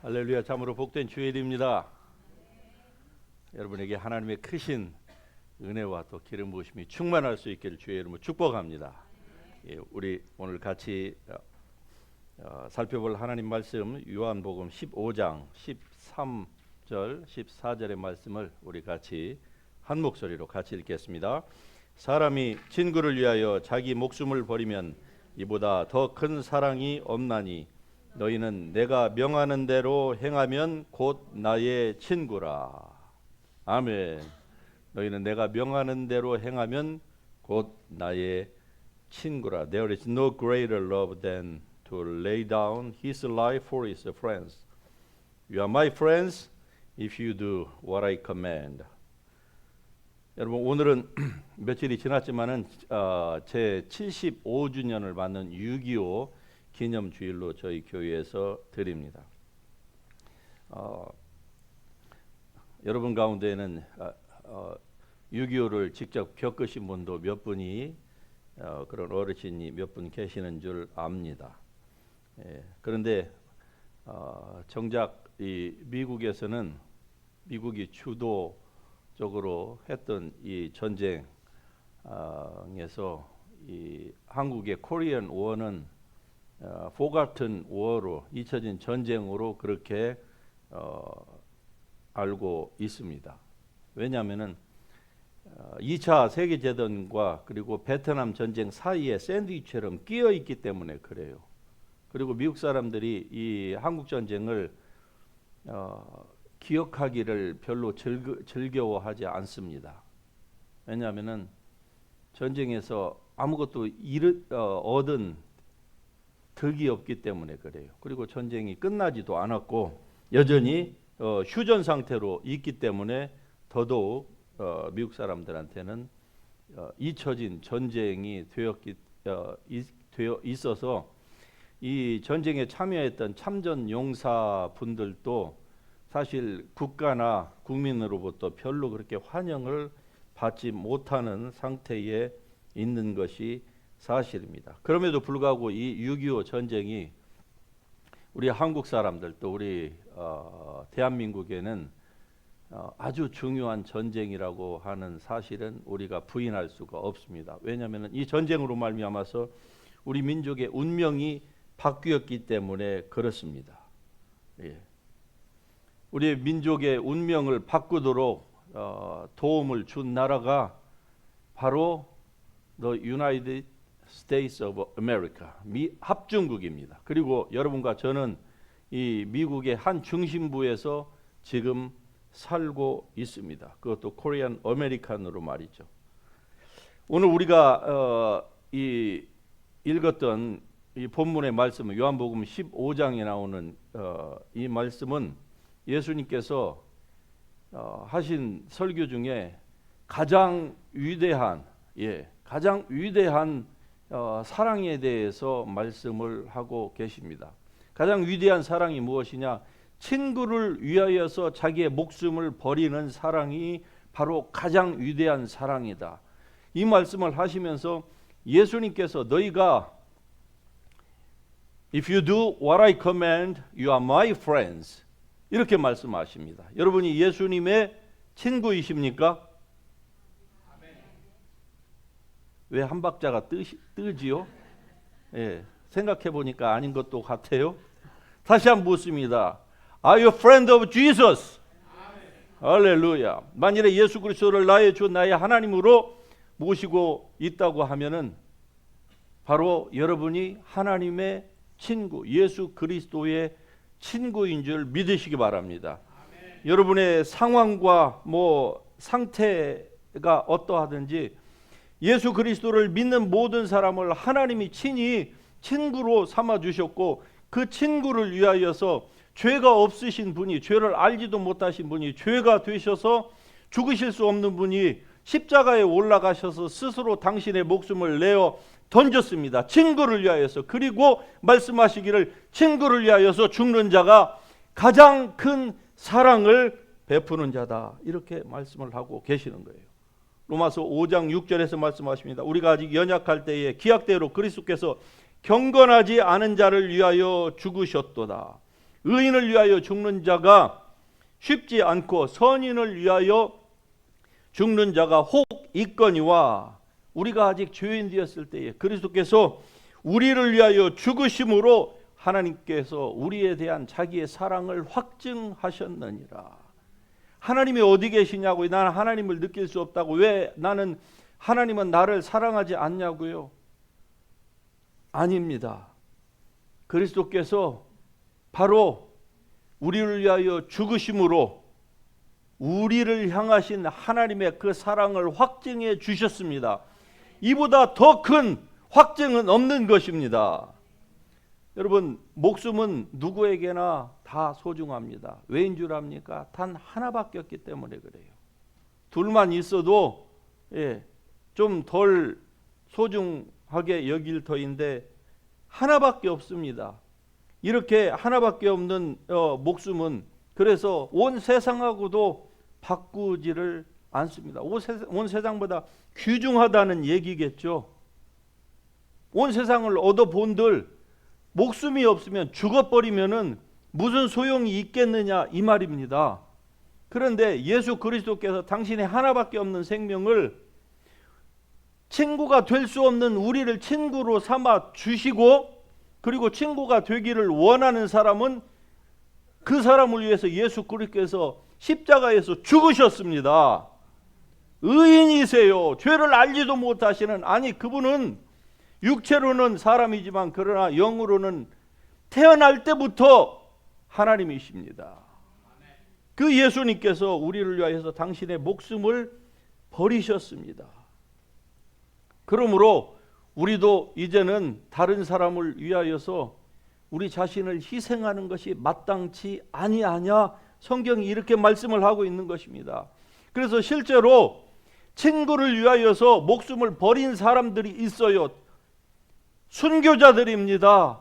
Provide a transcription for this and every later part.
할렐루야. 참으로 복된 주일입니다. 여러분에게 하나님의 크신 은혜와 또 기름 부으심이 충만할 수 있기를 주의 이름으로 축복합니다. 우리 오늘 같이 살펴볼 하나님 말씀 요한복음 15장 13절 14절의 말씀을 우리 같이 한 목소리로 같이 읽겠습니다. 사람이 친구를 위하여 자기 목숨을 버리면 이보다 더 큰 사랑이 없나니 너희는 내가 명하는 대로 행하면 곧 나의 친구라. 아멘. 너희는 내가 명하는 대로 행하면 곧 나의 친구라. There is no greater love than to lay down his life for his friends. You are my friends if you do what I command. 여러분, 오늘은 며칠이 지났지만은 제 75주년을 맞는 6.25 기념주일로 저희 교회에서 드립니다. 여러분 가운데에는 6.25를 직접 겪으신 분도 몇 분이 그런 어르신이 몇 분 계시는 줄 압니다. 그런데 정작 이 미국에서는 미국이 주도적으로 했던 이 전쟁에서 이 한국의 코리안 워는 forgotten war로 잊혀진 전쟁으로 그렇게 알고 있습니다. 왜냐하면은 2차 세계대전과 그리고 베트남 전쟁 사이에 샌드위치처럼 끼어 있기 때문에 그래요. 그리고 미국 사람들이 이 한국 전쟁을 기억하기를 별로 즐거워하지 않습니다. 왜냐하면은 전쟁에서 아무것도 얻은 덕이 없기 때문에 그래요. 그리고 전쟁이 끝나지도 않았고 여전히 휴전 상태로 있기 때문에 더더욱 미국 사람들한테는 잊혀진 전쟁이 되어 있어서 이 전쟁에 참여했던 참전 용사 분들도 사실 국가나 국민으로부터 별로 그렇게 환영을 받지 못하는 상태에 있는 것이 사실입니다. 그럼에도 불구하고 이 6.25 전쟁이 우리 한국 사람들 또 우리 대한민국에는 아주 중요한 전쟁이라고 하는 사실은 우리가 부인할 수가 없습니다. 왜냐하면 이 전쟁으로 말미암아서 우리 민족의 운명이 바뀌었기 때문에 그렇습니다. 우리 민족의 운명을 바꾸도록 도움을 준 나라가 바로 The United States of America, 미 합중국입니다. 그리고 여러분과 저는 이 미국의 한 중심부에서 지금 살고 있습니다. 그것도 코리안 아메리칸으로 말이죠. 오늘 우리가 이 읽었던 이 본문의 말씀은 요한복음 15장에 나오는 이 말씀은 예수님께서 하신 설교 중에 가장 위대한 사랑에 대해서 말씀을 하고 계십니다. 가장 위대한 사랑이 무엇이냐? 친구를 위하여서 자기의 목숨을 버리는 사랑이 바로 가장 위대한 사랑이다. 이 말씀을 하시면서 예수님께서 너희가 If you do what I command, you are my friends. 이렇게 말씀하십니다. 여러분이 예수님의 친구이십니까? 왜 한 박자가 뜨지요? 생각해 보니까 아닌 것도 같아요. 다시 한번 묻습니다. Are you a friend of Jesus? 할렐루야. 만일에 예수 그리스도를 나의 주 나의 하나님으로 모시고 있다고 하면은 바로 여러분이 하나님의 친구, 예수 그리스도의 친구인 줄 믿으시기 바랍니다. 여러분의 상황과 상태가 어떠하든지 예수 그리스도를 믿는 모든 사람을 하나님이 친히 친구로 삼아 주셨고 그 친구를 위하여서 죄가 없으신 분이, 죄를 알지도 못하신 분이, 죄가 되셔서 죽으실 수 없는 분이 십자가에 올라가셔서 스스로 당신의 목숨을 내어 던졌습니다. 친구를 위하여서. 그리고 말씀하시기를 친구를 위하여서 죽는 자가 가장 큰 사랑을 베푸는 자다. 이렇게 말씀을 하고 계시는 거예요. 로마서 5장 6절에서 말씀하십니다. 우리가 아직 연약할 때에 기약대로 그리스도께서 경건하지 않은 자를 위하여 죽으셨도다. 의인을 위하여 죽는 자가 쉽지 않고 선인을 위하여 죽는 자가 혹 있거니와, 우리가 아직 죄인 되었을 때에 그리스도께서 우리를 위하여 죽으심으로 하나님께서 우리에 대한 자기의 사랑을 확증하셨느니라. 하나님이 어디 계시냐고요? 나는 하나님을 느낄 수 없다고. 왜 나는 하나님은 나를 사랑하지 않냐고요? 아닙니다. 그리스도께서 바로 우리를 위하여 죽으심으로 우리를 향하신 하나님의 그 사랑을 확증해 주셨습니다. 이보다 더 큰 확증은 없는 것입니다. 여러분, 목숨은 누구에게나 다 소중합니다. 왜인 줄 압니까? 단 하나밖에 없기 때문에 그래요. 둘만 있어도 좀 덜 소중하게 여길 터인데 하나밖에 없습니다. 이렇게 하나밖에 없는 목숨은 그래서 온 세상하고도 바꾸지를 않습니다. 온 세상보다 귀중하다는 얘기겠죠. 온 세상을 얻어본들 목숨이 없으면 죽어버리면은 무슨 소용이 있겠느냐 이 말입니다. 그런데 예수 그리스도께서 당신의 하나밖에 없는 생명을 친구가 될 수 없는 우리를 친구로 삼아 주시고, 그리고 친구가 되기를 원하는 사람은 그 사람을 위해서 예수 그리스도께서 십자가에서 죽으셨습니다. 의인이세요. 죄를 알지도 못하시는, 아니 그분은 육체로는 사람이지만 그러나 영으로는 태어날 때부터 하나님이십니다. 그 예수님께서 우리를 위하여서 당신의 목숨을 버리셨습니다. 그러므로 우리도 이제는 다른 사람을 위하여서 우리 자신을 희생하는 것이 마땅치 아니하냐, 성경이 이렇게 말씀을 하고 있는 것입니다. 그래서 실제로 친구를 위하여서 목숨을 버린 사람들이 있어요. 순교자들입니다.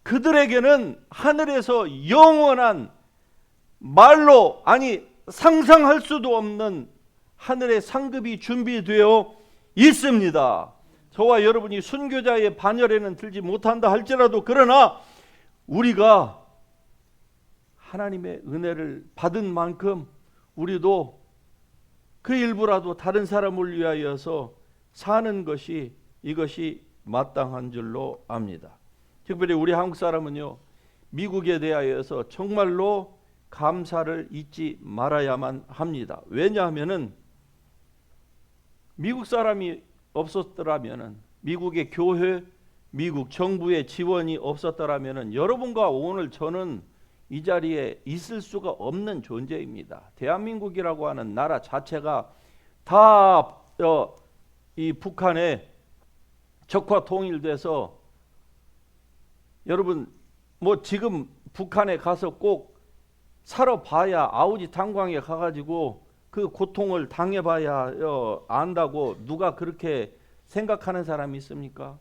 그들에게는 하늘에서 영원한, 말로 아니 상상할 수도 없는 하늘의 상급이 준비되어 있습니다. 저와 여러분이 순교자의 반열에는 들지 못한다 할지라도, 그러나 우리가 하나님의 은혜를 받은 만큼 우리도 그 일부라도 다른 사람을 위하여서 사는 것이, 이것이 마땅한 줄로 압니다. 특별히 우리 한국 사람은요, 미국에 대하여서 정말로 감사를 잊지 말아야만 합니다. 왜냐하면은 미국 사람이 없었더라면은, 미국의 교회, 미국 정부의 지원이 없었더라면은 여러분과 오늘 저는 이 자리에 있을 수가 없는 존재입니다. 대한민국이라고 하는 나라 자체가 다 이 북한에 적화 통일돼서, 여러분 뭐 지금 북한에 가서 꼭 살아봐야, 아우지 탄광에 가가지고 그 고통을 당해봐야 안다고 누가 그렇게 생각하는 사람이 있습니까?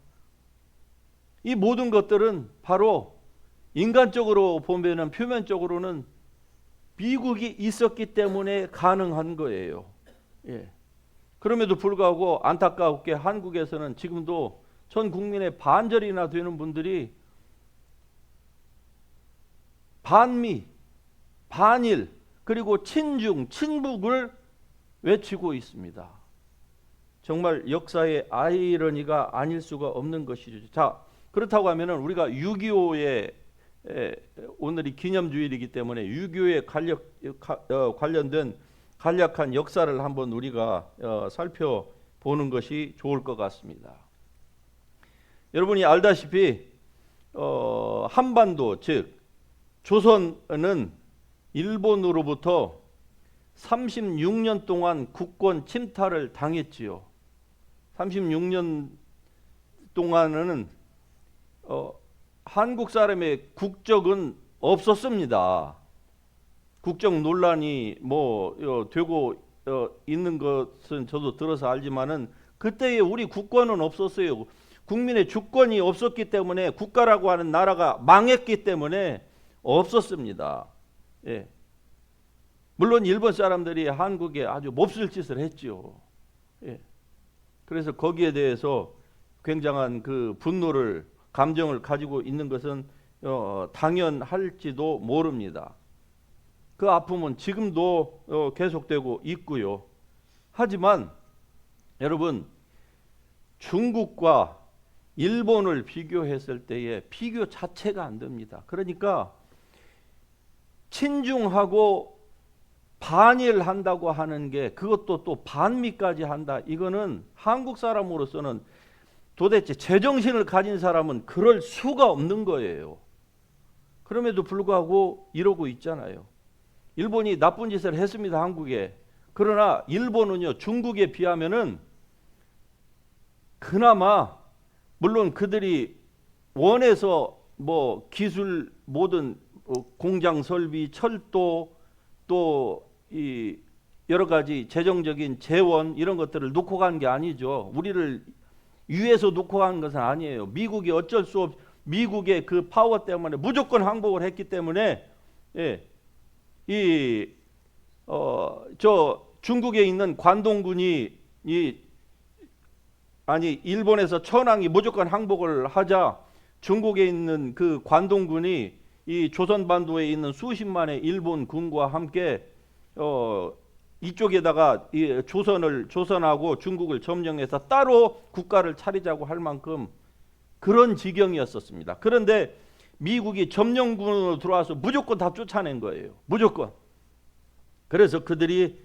이 모든 것들은 바로 인간적으로 보면은, 표면적으로는 미국이 있었기 때문에 가능한 거예요. 그럼에도 불구하고 안타깝게 한국에서는 지금도 전 국민의 반절이나 되는 분들이 반미, 반일, 그리고 친중, 친북을 외치고 있습니다. 정말 역사의 아이러니가 아닐 수가 없는 것이죠. 자, 그렇다고 하면은 우리가 6.25에 오늘이 기념주일이기 때문에 6.25에 관련된 간략한 역사를 한번 우리가 살펴보는 것이 좋을 것 같습니다. 여러분이 알다시피 한반도, 즉 조선은 일본으로부터 36년 동안 국권 침탈을 당했지요. 36년 동안은 한국 사람의 국적은 없었습니다. 국적 논란이 되고 있는 것은 저도 들어서 알지만은 그때의 우리 국권은 없었어요. 국민의 주권이 없었기 때문에, 국가라고 하는 나라가 망했기 때문에 없었습니다. 물론 일본 사람들이 한국에 아주 몹쓸 짓을 했죠. 그래서 거기에 대해서 굉장한 그 분노를, 감정을 가지고 있는 것은 당연할지도 모릅니다. 그 아픔은 지금도 계속되고 있고요. 하지만 여러분, 중국과 일본을 비교했을 때에 비교 자체가 안 됩니다. 그러니까 친중하고 반일한다고 하는 게, 그것도 또 반미까지 한다. 이거는 한국 사람으로서는 도대체 제정신을 가진 사람은 그럴 수가 없는 거예요. 그럼에도 불구하고 이러고 있잖아요. 일본이 나쁜 짓을 했습니다, 한국에. 그러나 일본은요, 중국에 비하면은 그나마, 물론 그들이 원해서 뭐 기술, 모든 공장 설비, 철도, 또 이 여러 가지 재정적인 재원, 이런 것들을 놓고 간 게 아니죠. 우리를 위에서 놓고 간 것은 아니에요. 미국이 어쩔 수 없이, 미국의 그 파워 때문에 무조건 항복을 했기 때문에, 예, 저 중국에 있는 관동군이 일본에서 천황이 무조건 항복을 하자 중국에 있는 그 관동군이 이 조선반도에 있는 수십만의 일본 군과 함께 이쪽에다가 이 조선하고 중국을 점령해서 따로 국가를 차리자고 할 만큼 그런 지경이었었습니다. 그런데 미국이 점령군으로 들어와서 무조건 다 쫓아낸 거예요. 무조건. 그래서 그들이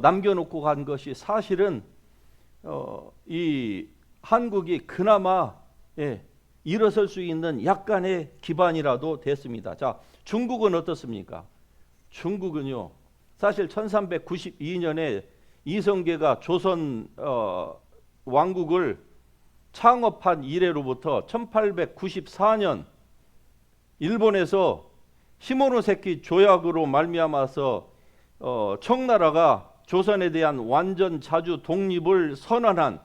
남겨놓고 간 것이 사실은 이 한국이 그나마, 예, 일어설 수 있는 약간의 기반이라도 됐습니다. 자, 중국은 어떻습니까? 중국은요, 사실 1392년에 이성계가 조선 왕국을 창업한 이래로부터 1894년 일본에서 시모노세키 조약으로 말미암아서 청나라가 조선에 대한 완전 자주 독립을 선언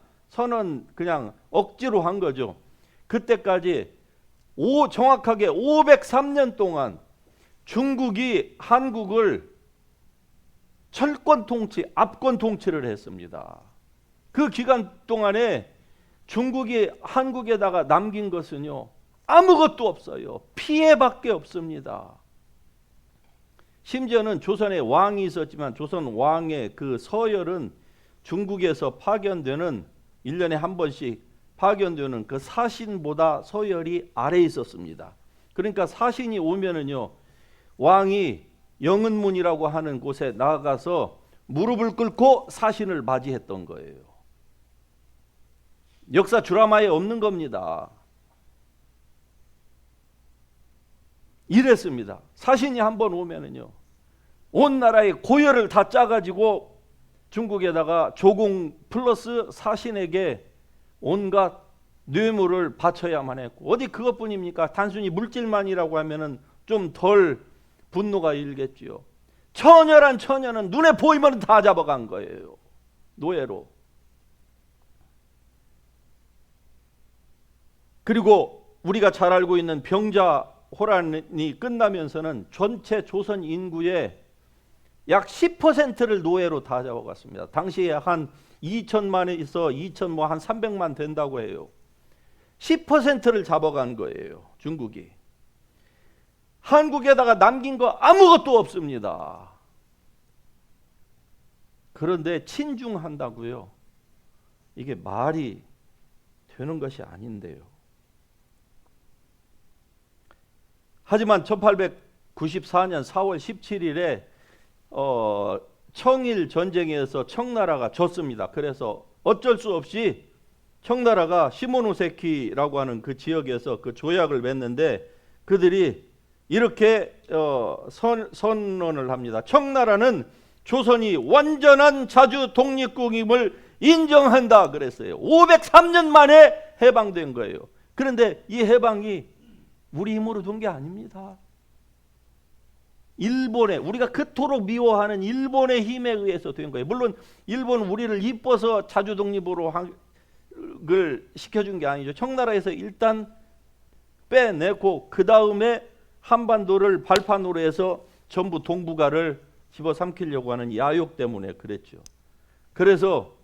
그냥 억지로 한 거죠. 그때까지 정확하게 503년 동안 중국이 한국을 철권 통치, 압권 통치를 했습니다. 그 기간 동안에 중국이 한국에다가 남긴 것은요, 아무것도 없어요. 피해밖에 없습니다. 심지어는 조선에 왕이 있었지만 조선 왕의 그 서열은 중국에서 파견되는, 1년에 한 번씩 파견되는 그 사신보다 서열이 아래에 있었습니다. 그러니까 사신이 오면은요, 왕이 영은문이라고 하는 곳에 나가서 무릎을 꿇고 사신을 맞이했던 거예요. 역사 드라마에 없는 겁니다. 이랬습니다. 사신이 한번 오면은요, 온 나라의 고열을 다 짜가지고 중국에다가 조공 플러스 사신에게 온갖 뇌물을 바쳐야만 했고, 어디 그것뿐입니까? 단순히 물질만이라고 하면은 좀 덜 분노가 일겠지요. 처녀란 처녀는 눈에 보이면 다 잡아간 거예요. 노예로. 그리고 우리가 잘 알고 있는 병자호란이 끝나면서는 전체 조선 인구의 약 10%를 노예로 다 잡아갔습니다. 당시에 한 2천만에서 2천 뭐 한 300만 된다고 해요. 10%를 잡아간 거예요, 중국이. 한국에다가 남긴 거 아무것도 없습니다. 그런데 친중한다고요? 이게 말이 되는 것이 아닌데요. 하지만 1894년 4월 17일에 청일 전쟁에서 청나라가 졌습니다. 그래서 어쩔 수 없이 청나라가 시모노세키라고 하는 그 지역에서 그 조약을 맺는데, 그들이 이렇게 선언을 합니다. 청나라는 조선이 완전한 자주 독립국임을 인정한다 그랬어요. 503년 만에 해방된 거예요. 그런데 이 해방이 우리 힘으로 된 게 아닙니다. 일본의, 우리가 그토록 미워하는 일본의 힘에 의해서 된 거예요. 물론 일본은 우리를 이뻐서 자주 독립으로 시켜준 게 아니죠. 청나라에서 일단 빼내고 그 다음에 한반도를 발판으로 해서 전부 동북아를 집어삼키려고 하는 야욕 때문에 그랬죠. 그래서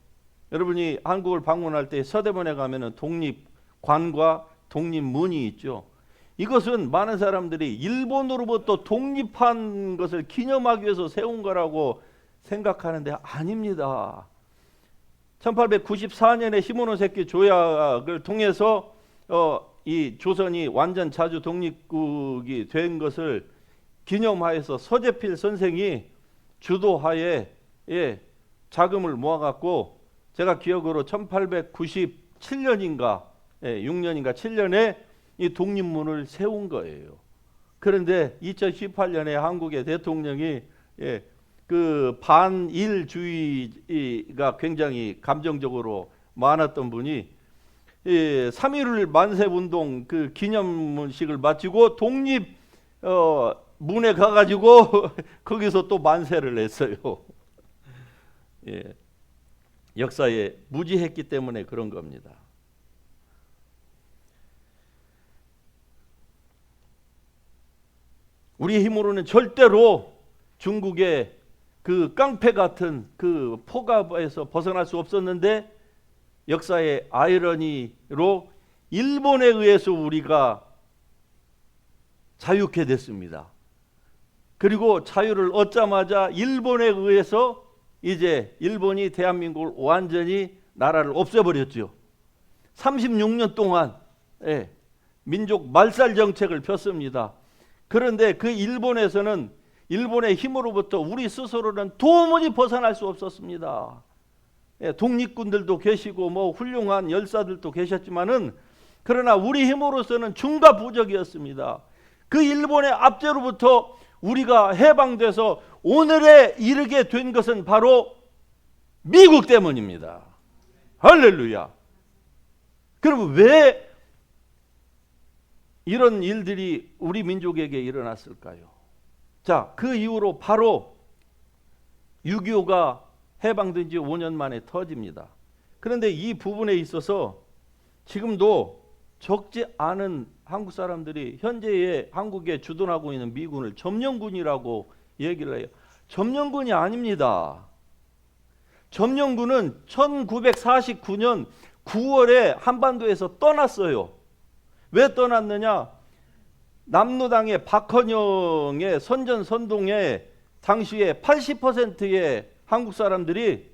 여러분이 한국을 방문할 때 서대문에 가면은 독립관과 독립문이 있죠. 이것은 많은 사람들이 일본으로부터 독립한 것을 기념하기 위해서 세운 거라고 생각하는데 아닙니다. 1894년에 시모노세키 조약을 통해서 이 조선이 완전 자주 독립국이 된 것을 기념하여서 서재필 선생이 주도하에 자금을 모아갖고 제가 기억으로 1897년인가 6년인가 7년에 이 독립문을 세운 거예요. 그런데 2018년에 한국의 대통령이 그 반일주의가 굉장히 감정적으로 많았던 분이 3.1 만세운동 그 기념식을 마치고 독립 문에 가가지고 거기서 또 만세를 했어요. 역사에 무지했기 때문에 그런 겁니다. 우리 힘으로는 절대로 중국의 그 깡패 같은 그 포갑에서 벗어날 수 없었는데 역사의 아이러니로 일본에 의해서 우리가 자유케 됐습니다. 그리고 자유를 얻자마자 일본에 의해서 이제 일본이 대한민국을 완전히 나라를 없애버렸죠. 36년 동안 민족 말살 정책을 폈습니다. 그런데 그 일본에서는 일본의 힘으로부터 우리 스스로는 도무지 벗어날 수 없었습니다. 독립군들도 계시고 뭐 훌륭한 열사들도 계셨지만은 그러나 우리 힘으로서는 중과부적이었습니다. 그 일본의 압제로부터 우리가 해방돼서 오늘에 이르게 된 것은 바로 미국 때문입니다. 할렐루야. 그럼 왜 이런 일들이 우리 민족에게 일어났을까요? 자, 그 이후로 바로 6.25가 해방된 지 5년 만에 터집니다. 그런데 이 부분에 있어서 지금도 적지 않은 한국 사람들이 현재의 한국에 주둔하고 있는 미군을 점령군이라고 얘기를 해요. 점령군이 아닙니다. 점령군은 1949년 9월에 한반도에서 떠났어요. 왜 떠났느냐? 남로당의 박헌영의 선전선동에 당시에 80%의 한국 사람들이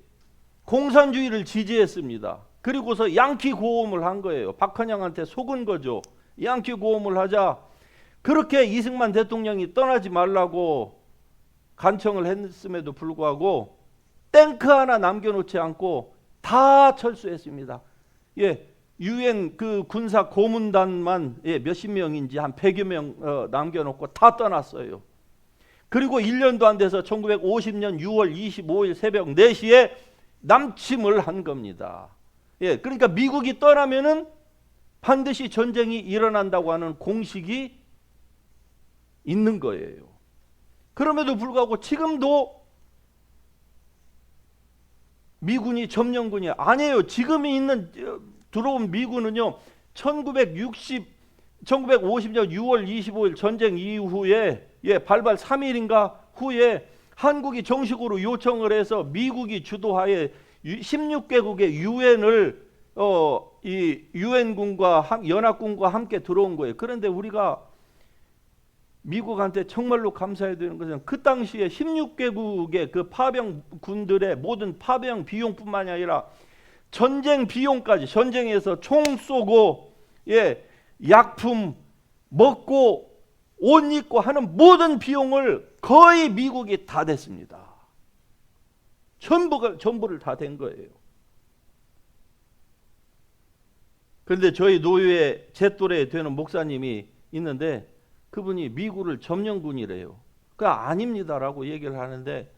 공산주의를 지지했습니다. 그리고서 양키 고음을 한 거예요. 박헌영한테 속은 거죠. 양키 고음을 하자 그렇게 이승만 대통령이 떠나지 말라고 간청을 했음에도 불구하고 탱크 하나 남겨놓지 않고 다 철수했습니다. 유엔 그 군사 고문단만 몇십 명인지 한 100여 명 남겨놓고 다 떠났어요. 그리고 1년도 안 돼서 1950년 6월 25일 새벽 4시에 남침을 한 겁니다. 그러니까 미국이 떠나면은 반드시 전쟁이 일어난다고 하는 공식이 있는 거예요. 그럼에도 불구하고 지금도 미군이 점령군이 아니에요. 지금이 있는 들어온 미군은요 1950년 6월 25일 전쟁 이후에 발발 3일인가 후에 한국이 정식으로 요청을 해서 미국이 주도하에 16개국의 유엔을 이 유엔군과 연합군과 함께 들어온 거예요. 그런데 우리가 미국한테 정말로 감사해야 되는 것은 그 당시에 16개국의 그 파병군들의 모든 파병 비용뿐만이 아니라 전쟁 비용까지, 전쟁에서 총 쏘고 약품 먹고 옷 입고 하는 모든 비용을 거의 미국이 다 댔습니다. 전부를 다 댄 거예요. 그런데 저희 노예의 제 또래 되는 목사님이 있는데 그분이 미국을 점령군이래요. 그거 아닙니다라고 얘기를 하는데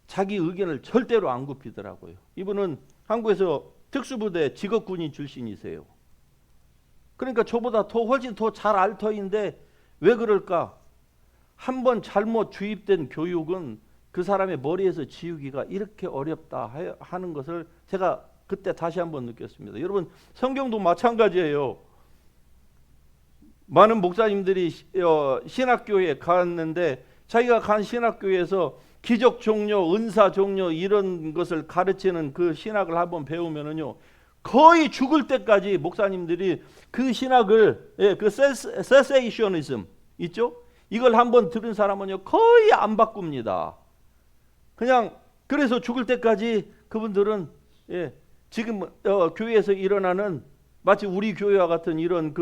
자기 의견을 절대로 안 굽히더라고요. 이분은 한국에서 특수부대 직업군인 출신이세요. 그러니까 저보다 훨씬 더 잘 알 터인데 왜 그럴까? 한번 잘못 주입된 교육은 그 사람의 머리에서 지우기가 이렇게 어렵다 하는 것을 제가 그때 다시 한번 느꼈습니다. 여러분 성경도 마찬가지예요. 많은 목사님들이 신학교에 갔는데 자기가 간 신학교에서 기적 종료, 은사 종료 이런 것을 가르치는 그 신학을 한번 배우면은요 거의 죽을 때까지 목사님들이 그 신학을 그 세세이셔니즘 있죠? 이걸 한번 들은 사람은요 거의 안 바꿉니다. 그냥 그래서 죽을 때까지 그분들은 지금 교회에서 일어나는 마치 우리 교회와 같은 이런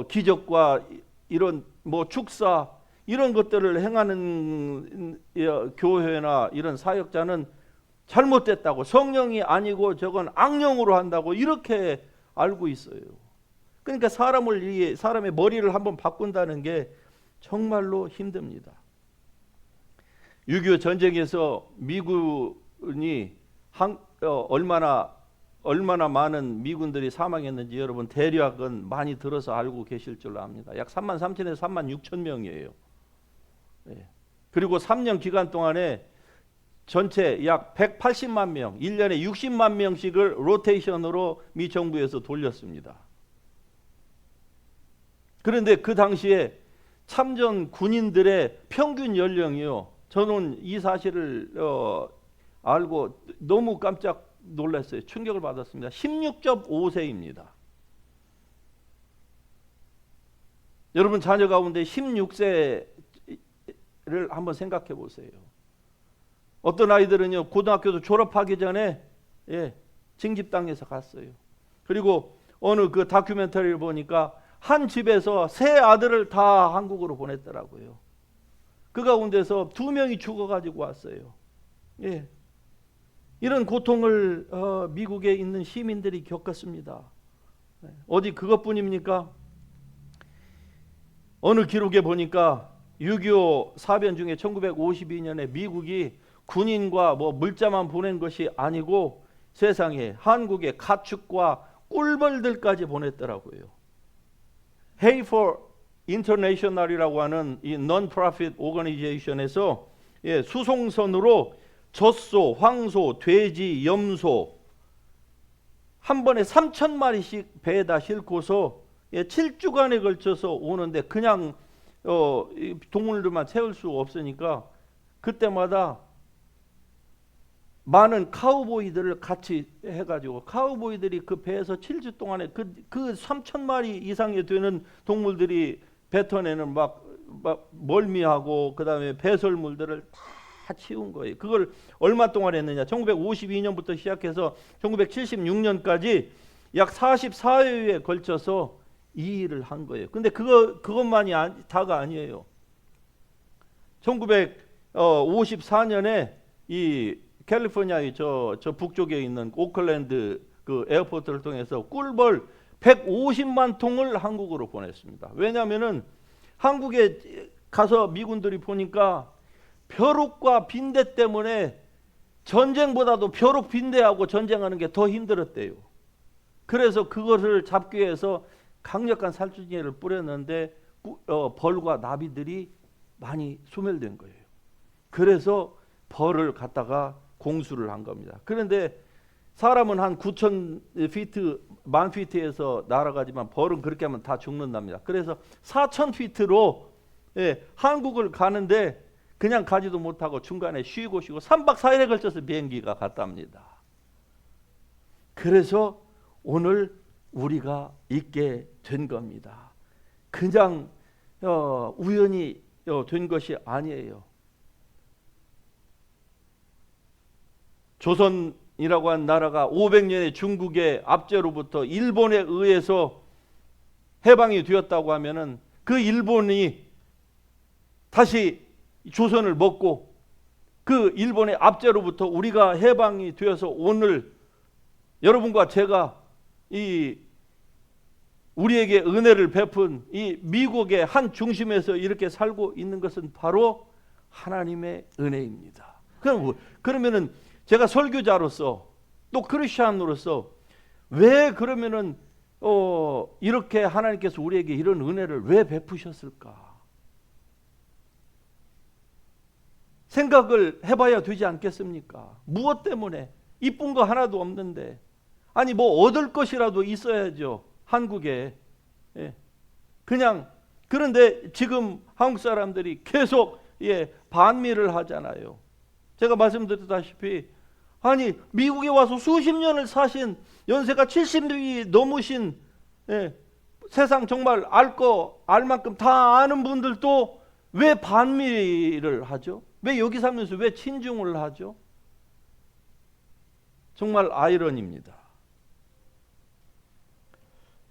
기적과 이런 뭐 축사 이런 것들을 행하는 교회나 이런 사역자는 잘못됐다고, 성령이 아니고 저건 악령으로 한다고 이렇게 알고 있어요. 그러니까 사람의 머리를 한번 바꾼다는 게 정말로 힘듭니다. 6.25 전쟁에서 미군이 얼마나 많은 미군들이 사망했는지 여러분 대략은 많이 들어서 알고 계실 줄로 압니다. 약 33,000에서 36,000명이에요. 그리고 3년 기간 동안에 전체 약 180만 명, 1년에 60만 명씩을 로테이션으로 미 정부에서 돌렸습니다. 그런데 그 당시에 참전 군인들의 평균 연령이요. 저는 이 사실을 알고 너무 깜짝 놀랐어요. 충격을 받았습니다. 16.5세입니다. 여러분 자녀 가운데 16세를 한번 생각해 보세요. 어떤 아이들은요 고등학교도 졸업하기 전에 징집당해서 갔어요. 그리고 어느 그 다큐멘터리를 보니까 한 집에서 세 아들을 다 한국으로 보냈더라고요. 그 가운데서 2명이 죽어가지고 왔어요. 이런 고통을 미국에 있는 시민들이 겪었습니다. 어디 그것뿐입니까? 어느 기록에 보니까 6.25 사변 중에 1952년에 미국이 군인과 뭐 물자만 보낸 것이 아니고 세상에 한국에 가축과 꿀벌들까지 보냈더라고요. Hey for International이라고 하는 이 non-profit organization에서 수송선으로 젖소, 황소, 돼지, 염소 한 번에 3,000마리씩 배에다 싣고서 7주간에 걸쳐서 오는데 그냥 동물들만 채울 수 없으니까 그때마다 많은 카우보이들을 같이 해가지고 카우보이들이 그 배에서 7주 동안에 그 3,000마리 이상이 되는 동물들이 뱉어내는 막 멀미하고 그 다음에 배설물들을 다 치운 거예요. 그걸 얼마 동안 했느냐? 1952년부터 시작해서 1976년까지 약 44회에 걸쳐서 이 일을 한 거예요. 근데 그것만이 다가 아니에요. 1954년에 이 캘리포니아의 저 북쪽에 있는 오클랜드 그 에어포트를 통해서 꿀벌 150만 통을 한국으로 보냈습니다. 왜냐하면은 한국에 가서 미군들이 보니까 벼룩과 빈대 때문에 전쟁보다도 벼룩 빈대하고 전쟁하는 게 더 힘들었대요. 그래서 그것을 잡기 위해서 강력한 살충제를 뿌렸는데 벌과 나비들이 많이 소멸된 거예요. 그래서 벌을 갖다가 공수를 한 겁니다. 그런데 사람은 한 9,000피트, 10,000피트에서 날아가지만 벌은 그렇게 하면 다 죽는답니다. 그래서 4,000피트로 한국을 가는데 그냥 가지도 못하고 중간에 쉬고 3박 4일에 걸쳐서 비행기가 갔답니다. 그래서 오늘 우리가 있게 된 겁니다. 그냥 우연히 된 것이 아니에요. 조선이라고 한 나라가 500년의 중국의 압제로부터 일본에 의해서 해방이 되었다고 하면은 그 일본이 다시 조선을 먹고 그 일본의 압제로부터 우리가 해방이 되어서 오늘 여러분과 제가 이 우리에게 은혜를 베푼 이 미국의 한 중심에서 이렇게 살고 있는 것은 바로 하나님의 은혜입니다. 그러면은 제가 설교자로서 또 크리스천으로서 왜 그러면은 이렇게 하나님께서 우리에게 이런 은혜를 왜 베푸셨을까? 생각을 해봐야 되지 않겠습니까? 무엇 때문에? 이쁜 거 하나도 없는데. 아니 뭐 얻을 것이라도 있어야죠. 한국에. 그냥 그런데 지금 한국 사람들이 계속 반미를 하잖아요. 제가 말씀드렸다시피 아니 미국에 와서 수십 년을 사신 연세가 70이 넘으신 세상 정말 알 만큼 다 아는 분들도 왜 반미를 하죠? 왜 여기 살면서 왜 친중을 하죠? 정말 아이러니입니다.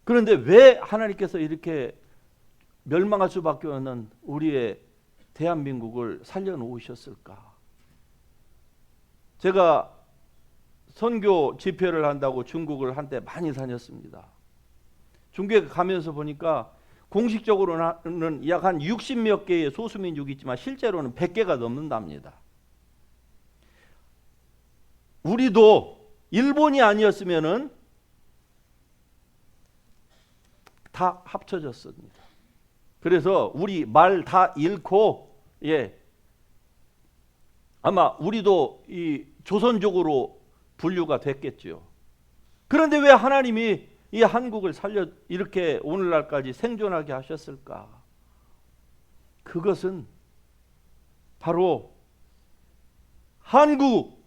그런데 왜 하나님께서 이렇게 멸망할 수밖에 없는 우리의 대한민국을 살려놓으셨을까? 제가 선교 집회를 한다고 중국을 한때 많이 다녔습니다. 중국에 가면서 보니까 공식적으로는 약 한 60몇 개의 소수민족이 있지만 실제로는 100개가 넘는답니다. 우리도 일본이 아니었으면은 다 합쳐졌습니다. 그래서 우리 말 다 잃고 아마 우리도 이 조선족으로 분류가 됐겠죠. 그런데 왜 하나님이 이 한국을 살려 이렇게 오늘날까지 생존하게 하셨을까? 그것은 바로 한국,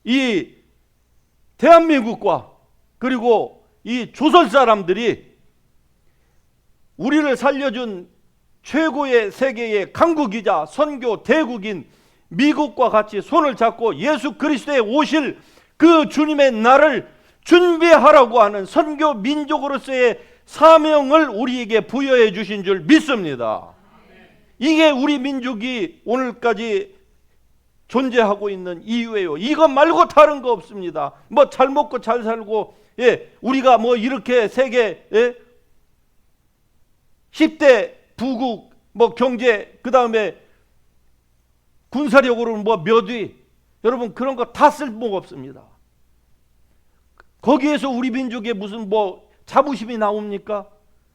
이 대한민국과 그리고 이 조선 사람들이 우리를 살려준 최고의 세계의 강국이자 선교 대국인 미국과 같이 손을 잡고 예수 그리스도의 오실 그 주님의 날을 준비하라고 하는 선교 민족으로서의 사명을 우리에게 부여해 주신 줄 믿습니다. 이게 우리 민족이 오늘까지 존재하고 있는 이유예요. 이것 말고 다른 거 없습니다. 뭐 잘 먹고 잘 살고 우리가 뭐 이렇게 세계 10대 부국 뭐 경제 그다음에 군사력으로는 뭐 몇 위, 여러분 그런 거 다 쓸모가 없습니다. 거기에서 우리 민족의 무슨 뭐 자부심이 나옵니까?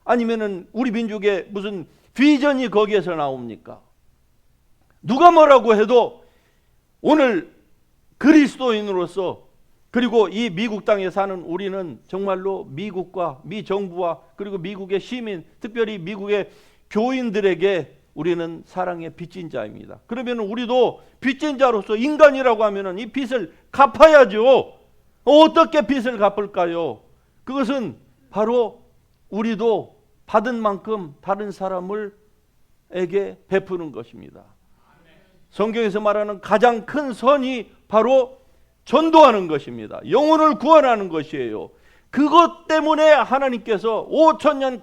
아니면은 우리 민족의 무슨 비전이 거기에서 나옵니까? 누가 뭐라고 해도 오늘 그리스도인으로서 그리고 이 미국 땅에 사는 우리는 정말로 미국과 미 정부와 그리고 미국의 시민, 특별히 미국의 교인들에게 우리는 사랑의 빚진 자입니다. 그러면 우리도 빚진 자로서 인간이라고 하면 이 빚을 갚아야죠. 어떻게 빚을 갚을까요? 그것은 바로 우리도 받은 만큼 다른 사람에게 베푸는 것입니다. 성경에서 말하는 가장 큰 선이 바로 전도하는 것입니다. 영혼을 구원하는 것이에요. 그것 때문에 하나님께서 5,000년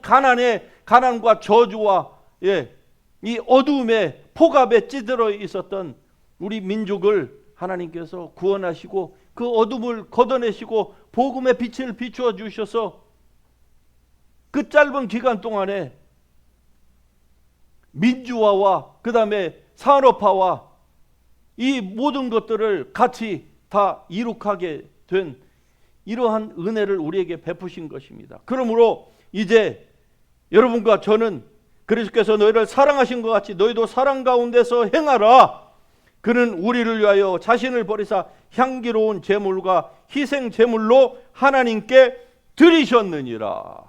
가난과 저주와 이 어두움의 폭압에 찌들어 있었던 우리 민족을 하나님께서 구원하시고 그 어둠을 걷어내시고 복음의 빛을 비추어 주셔서 그 짧은 기간 동안에 민주화와 그 다음에 산업화와 이 모든 것들을 같이 다 이룩하게 된 이러한 은혜를 우리에게 베푸신 것입니다. 그러므로 이제 여러분과 저는 그리스도께서 너희를 사랑하신 것 같이 너희도 사랑 가운데서 행하라. 그는 우리를 위하여 자신을 버리사 향기로운 제물과 희생 제물로 하나님께 드리셨느니라.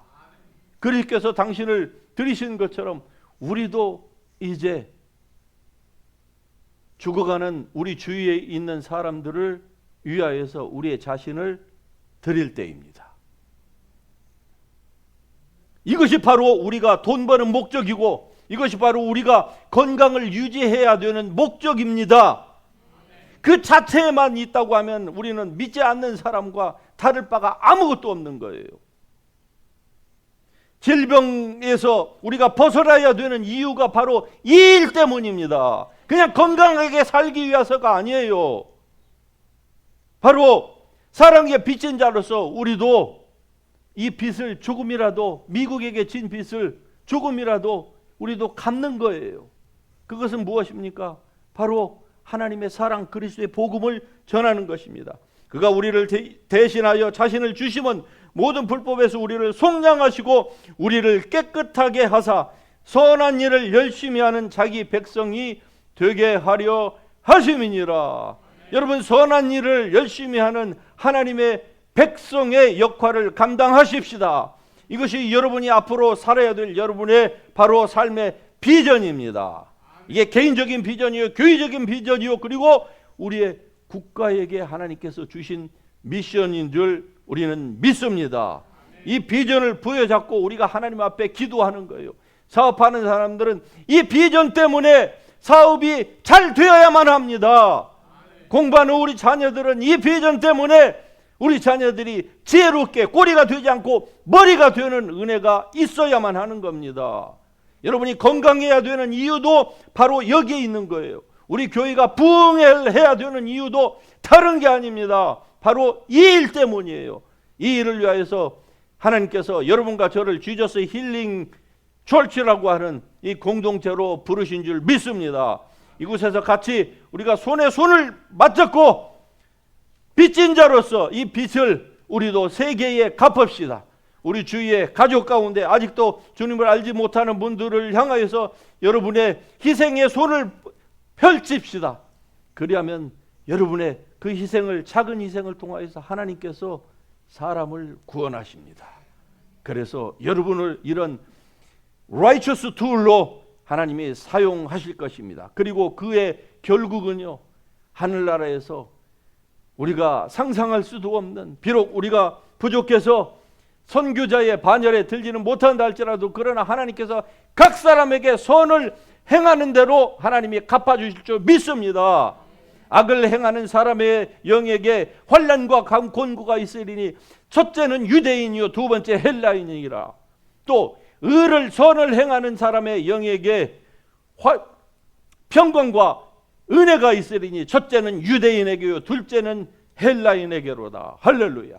그리스도께서 당신을 드리신 것처럼 우리도 이제 죽어가는 우리 주위에 있는 사람들을 위하여서 우리의 자신을 드릴 때입니다. 이것이 바로 우리가 돈 버는 목적이고 이것이 바로 우리가 건강을 유지해야 되는 목적입니다. 그 자체에만 있다고 하면 우리는 믿지 않는 사람과 다를 바가 아무것도 없는 거예요. 질병에서 우리가 벗어나야 되는 이유가 바로 이 일 때문입니다. 그냥 건강하게 살기 위해서가 아니에요. 바로 사랑의 빚진 자로서 우리도 이 빚을 조금이라도 미국에게 진 빚을 조금이라도 우리도 갚는 거예요. 그것은 무엇입니까? 바로 하나님의 사랑 그리스도의 복음을 전하는 것입니다. 그가 우리를 대신하여 자신을 주심은 모든 불법에서 우리를 속량하시고 우리를 깨끗하게 하사 선한 일을 열심히 하는 자기 백성이 되게 하려 하심이니라. 여러분 선한 일을 열심히 하는 하나님의 백성의 역할을 감당하십시다. 이것이 여러분이 앞으로 살아야 될 여러분의 바로 삶의 비전입니다. 이게 개인적인 비전이요, 교회적인 비전이요, 그리고 우리의 국가에게 하나님께서 주신 미션인 줄 우리는 믿습니다. 이 비전을 부여잡고 우리가 하나님 앞에 기도하는 거예요. 사업하는 사람들은 이 비전 때문에 사업이 잘 되어야만 합니다. 공부하는 우리 자녀들은 이 비전 때문에 우리 자녀들이 지혜롭게 꼬리가 되지 않고 머리가 되는 은혜가 있어야만 하는 겁니다. 여러분이 건강해야 되는 이유도 바로 여기에 있는 거예요. 우리 교회가 부흥해야 되는 이유도 다른 게 아닙니다. 바로 이 일 때문이에요. 이 일을 위하여서 하나님께서 여러분과 저를 지저스 힐링 철치라고 하는 이 공동체로 부르신 줄 믿습니다. 이곳에서 같이 우리가 손에 손을 맞잡고 빚진 자로서 이 빚을 우리도 세계에 갚읍시다. 우리 주위의 가족 가운데 아직도 주님을 알지 못하는 분들을 향하여서 여러분의 희생의 손을 펼칩시다. 그리하면 여러분의 그 희생을, 작은 희생을 통하여서 하나님께서 사람을 구원하십니다. 그래서 여러분을 이런 righteous tool로 하나님이 사용하실 것입니다. 그리고 그의 결국은요, 하늘나라에서 우리가 상상할 수도 없는, 비록 우리가 부족해서 선교자의 반열에 들지는 못한다 할지라도, 그러나 하나님께서 각 사람에게 선을 행하는 대로 하나님이 갚아주실 줄 믿습니다. 악을 행하는 사람의 영에게 환난과 곤고가 있으리니 첫째는 유대인이요 두 번째 헬라인이라. 또 의를 선을 행하는 사람의 영에게 평강과 은혜가 있으리니 첫째는 유대인에게요 둘째는 헬라인에게로다. 할렐루야.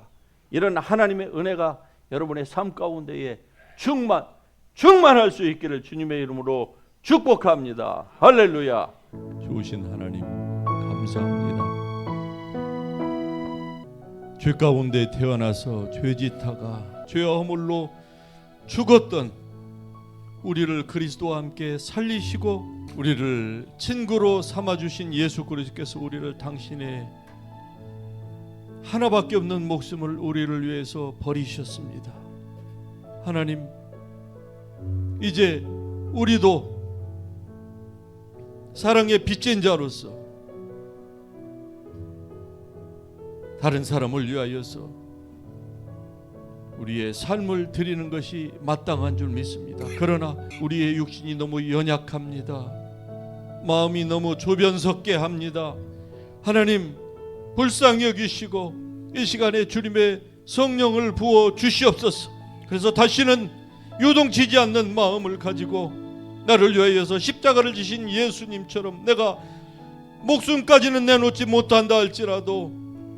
이런 하나님의 은혜가 여러분의 삶 가운데에 충만할 수 있기를 주님의 이름으로 축복합니다. 할렐루야. 좋으신 하나님 감사합니다. 죄 가운데 태어나서 죄짓다가 죄와 허물로 죽었던 우리를 그리스도와 함께 살리시고 우리를 친구로 삼아주신 예수 그리스도께서 우리를 당신의 하나밖에 없는 목숨을 우리를 위해서 버리셨습니다. 하나님, 이제 우리도 사랑의 빚진 자로서 다른 사람을 위하여서 우리의 삶을 드리는 것이 마땅한 줄 믿습니다. 그러나 우리의 육신이 너무 연약합니다. 마음이 너무 조변석게 합니다. 하나님, 불쌍히 여기시고 이 시간에 주님의 성령을 부어 주시옵소서. 그래서 다시는 요동치지 않는 마음을 가지고 나를 위하여서 십자가를 지신 예수님처럼 내가 목숨까지는 내놓지 못한다 할지라도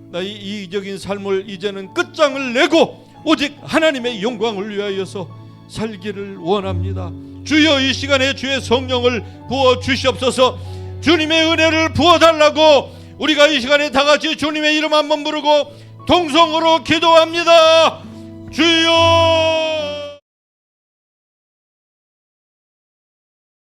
나의 이기적인 삶을 이제는 끝장을 내고 오직 하나님의 영광을 위하여서 살기를 원합니다. 주여, 이 시간에 주의 성령을 부어 주시옵소서. 주님의 은혜를 부어달라고 우리가 이 시간에 다같이 주님의 이름 한번 부르고 동성으로 기도합니다. 주여